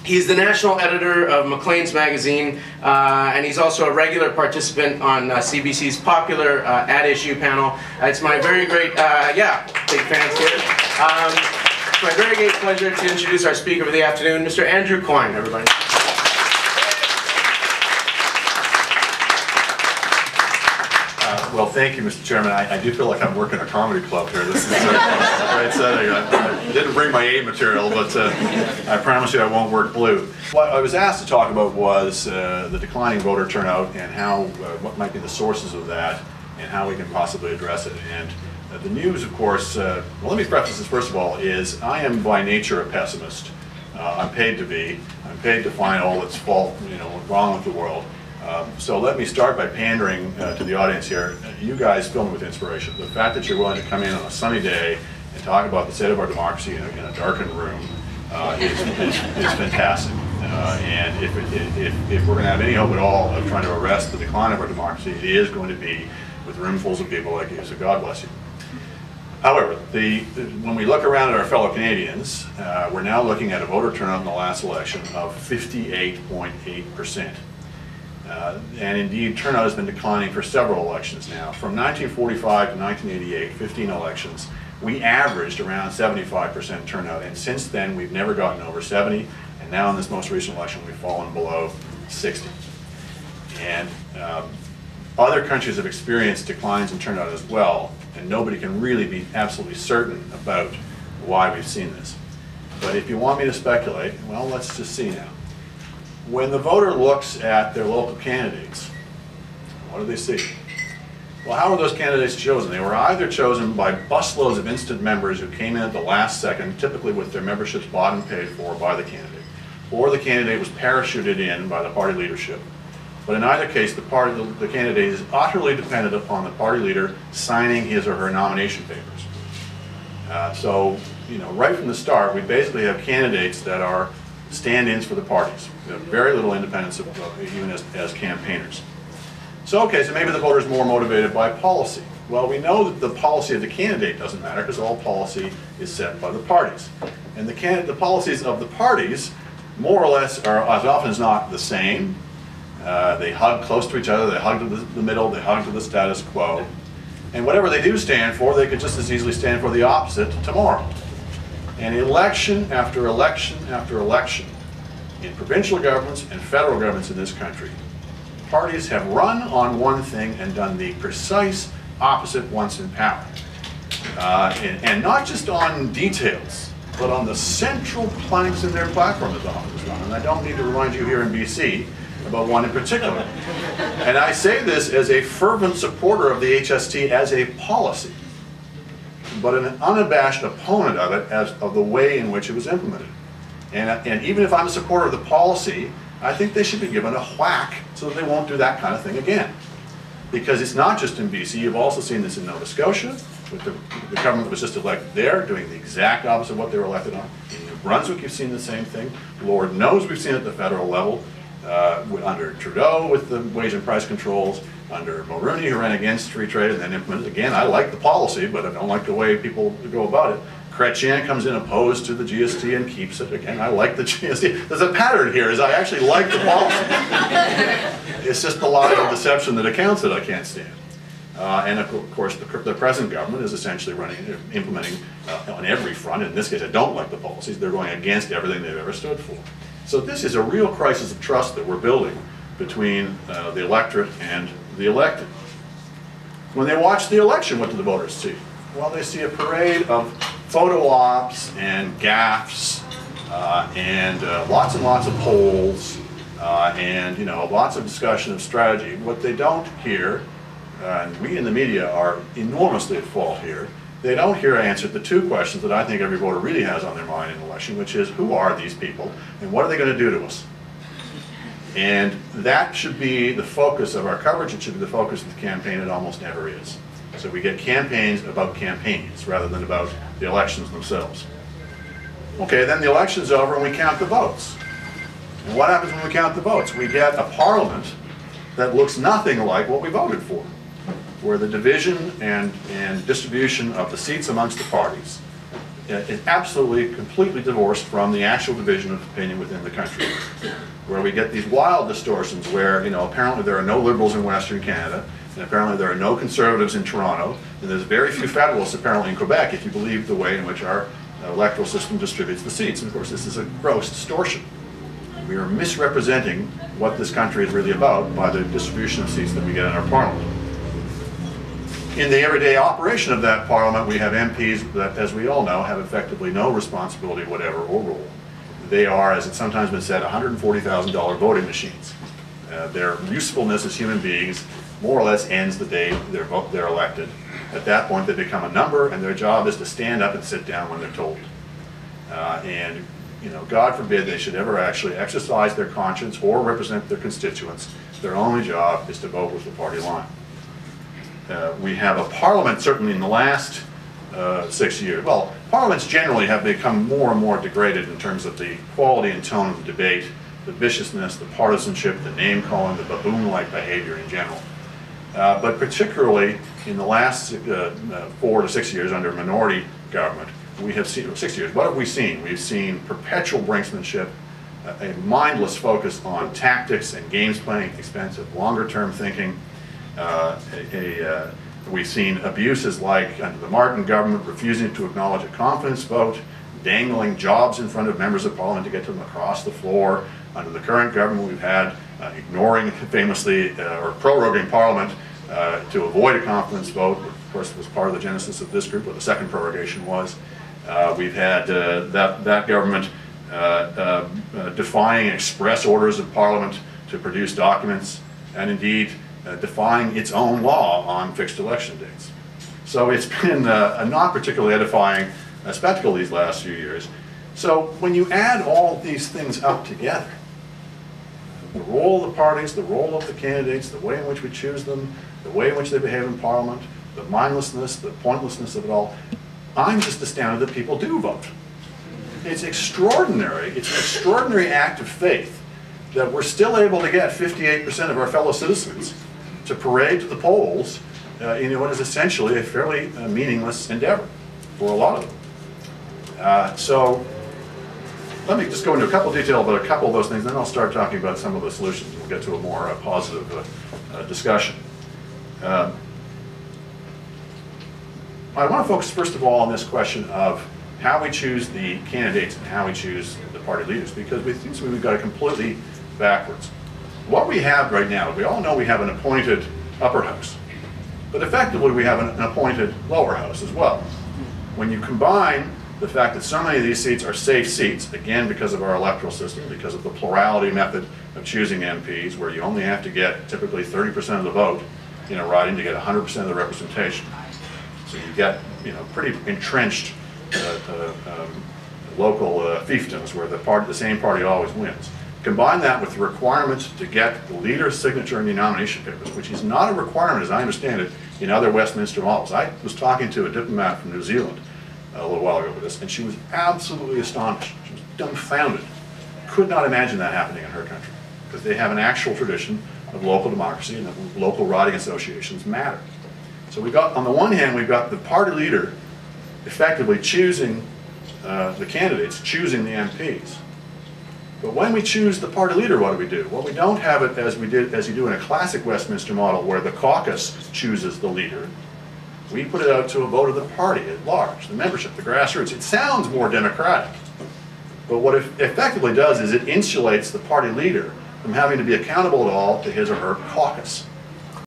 He's the national editor of Maclean's magazine, and he's also a regular participant on CBC's popular At Issue panel. It's my very great, big fans here. It's my very great pleasure to introduce our speaker for the afternoon, Mr. Andrew Coyne, everybody. Well, thank you, Mr. Chairman. I do feel like I'm working a comedy club here. This is a great setting. I didn't bring my A material, but I promise you I won't work blue. What I was asked to talk about was the declining voter turnout and how, what might be the sources of that and how we can possibly address it. And the news, of course, well, let me preface this first of all, is I am by nature a pessimist. I'm paid to be. I'm paid to find all that's fault, wrong with the world. So let me start by pandering to the audience here. You guys fill me with inspiration. The fact that you're willing to come in on a sunny day and talk about the state of our democracy in a darkened room is fantastic. And if we're going to have any hope at all of trying to arrest the decline of our democracy, it is going to be with roomfuls of people like you, so God bless you. However, when we look around at our fellow Canadians, we're now looking at a voter turnout in the last election of 58.8%. And indeed, turnout has been declining for several elections now. From 1945 to 1988, 15 elections, we averaged around 75% turnout, and since then we've never gotten over 70, and now in this most recent election we've fallen below 60. And other countries have experienced declines in turnout as well, and nobody can really be absolutely certain about why we've seen this. But if you want me to speculate, well, let's just see now. When the voter looks at their local candidates, what do they see? Well, how were those candidates chosen? They were either chosen by busloads of instant members who came in at the last second, typically with their memberships bought and paid for by the candidate, or the candidate was parachuted in by the party leadership. But in either case, the candidate is utterly dependent upon the party leader signing his or her nomination papers. So, right from the start, we basically have candidates that are stand-ins for the parties. They have very little independence even as campaigners. So okay, so maybe the voter is more motivated by policy. Well, we know that the policy of the candidate doesn't matter because all policy is set by the parties. And the policies of the parties, more or less, are as often as not the same. They hug close to each other, they hug to the middle, they hug to the status quo. And whatever they do stand for, they could just as easily stand for the opposite tomorrow. And election after election after election, in provincial governments and federal governments in this country, parties have run on one thing and done the precise opposite once in power. And not just on details, but on the central planks in their platform as often as not. And I don't need to remind you here in BC about one in particular. And I say this as a fervent supporter of the HST as a policy, but an unabashed opponent of it as of the way in which it was implemented. And even if I'm a supporter of the policy, I think they should be given a whack so that they won't do that kind of thing again. Because it's not just in BC, you've also seen this in Nova Scotia, with the government that was just elected there, doing the exact opposite of what they were elected on. In New Brunswick, you've seen the same thing. Lord knows we've seen it at the federal level, under Trudeau with the wage and price controls, under Mulroney, who ran against free trade and then implemented. Again, I like the policy, but I don't like the way people go about it. Chrétien comes in opposed to the GST and keeps it. Again, I like the GST. There's a pattern here, is I actually like the policy. It's just the lie of deception that accounts that I can't stand. And of course, the present government is essentially implementing on every front. In this case, I don't like the policies. They're going against everything they've ever stood for. So this is a real crisis of trust that we're building between the electorate and the elected. When they watch the election, what do the voters see? Well, they see a parade of photo ops and gaffes and lots of polls and lots of discussion of strategy. What they don't hear, and we in the media are enormously at fault here, they don't hear answered the two questions that I think every voter really has on their mind in an election, which is, who are these people and what are they going to do to us? And that should be the focus of our coverage. It should be the focus of the campaign. It almost never is. So we get campaigns about campaigns rather than about the elections themselves. Okay, then the election's over and we count the votes. And what happens when we count the votes? We get a parliament that looks nothing like what we voted for, where the division and distribution of the seats amongst the parties is absolutely, completely divorced from the actual division of opinion within the country, where we get these wild distortions where, you know, apparently there are no liberals in Western Canada, and apparently there are no conservatives in Toronto, and there's very few federalists apparently in Quebec, if you believe the way in which our electoral system distributes the seats. And of course, this is a gross distortion. We are misrepresenting what this country is really about by the distribution of seats that we get in our parliament. In the everyday operation of that parliament, we have MPs that, as we all know, have effectively no responsibility whatever or role. They are, as it's sometimes been said, $140,000 voting machines. Their usefulness as human beings more or less ends the day they're elected. At that point, they become a number, and their job is to stand up and sit down when they're told. And you know, God forbid they should ever actually exercise their conscience or represent their constituents. Their only job is to vote with the party line. We have a parliament, certainly in the last 6 years. Well, parliaments generally have become more and more degraded in terms of the quality and tone of the debate, the viciousness, the partisanship, the name-calling, the baboon-like behavior in general. But particularly in the last 4 to 6 years under minority government, we have seen, 6 years, what have we seen? We've seen perpetual brinksmanship, a mindless focus on tactics and games playing at the expense of longer-term thinking. We've seen abuses like under the Martin government refusing to acknowledge a confidence vote, dangling jobs in front of members of parliament to get them across the floor. Under the current government, we've had ignoring famously or proroguing parliament to avoid a confidence vote. Of course, it was part of the genesis of this group, what the second prorogation was. We've had that government defying express orders of parliament to produce documents, and indeed defying its own law on fixed election dates. So it's been a not particularly edifying spectacle these last few years. So when you add all these things up together, the role of the parties, the role of the candidates, the way in which we choose them, the way in which they behave in parliament, the mindlessness, the pointlessness of it all, I'm just astounded that people do vote. It's extraordinary. It's an extraordinary act of faith that we're still able to get 58% of our fellow citizens to parade to the polls in what is essentially a fairly meaningless endeavor for a lot of them. So let me just go into a couple of detail about a couple of those things, then I'll start talking about some of the solutions. We'll get to a more positive discussion. I want to focus first of all on this question of how we choose the candidates and how we choose the party leaders, because we think we've got it completely backwards. What we have right now, we all know we have an appointed upper house, but effectively we have an appointed lower house as well. When you combine the fact that so many of these seats are safe seats, again because of our electoral system, because of the plurality method of choosing MPs, where you only have to get typically 30% of the vote in a riding to get 100% of the representation. So you get, you know, pretty entrenched local fiefdoms where the same party always wins. Combine that with the requirement to get the leader's signature in the nomination papers, which is not a requirement, as I understand it, in other Westminster models. I was talking to a diplomat from New Zealand a little while ago with this, and she was absolutely astonished. She was dumbfounded. Could not imagine that happening in her country, because they have an actual tradition of local democracy and that local riding associations matter. So we've got, on the one hand, we've got the party leader effectively choosing the candidates, choosing the MPs. But when we choose the party leader, what do? Well, we don't have it as you do in a classic Westminster model where the caucus chooses the leader. We put it out to a vote of the party at large, the membership, the grassroots. It sounds more democratic. But what it effectively does is it insulates the party leader from having to be accountable at all to his or her caucus.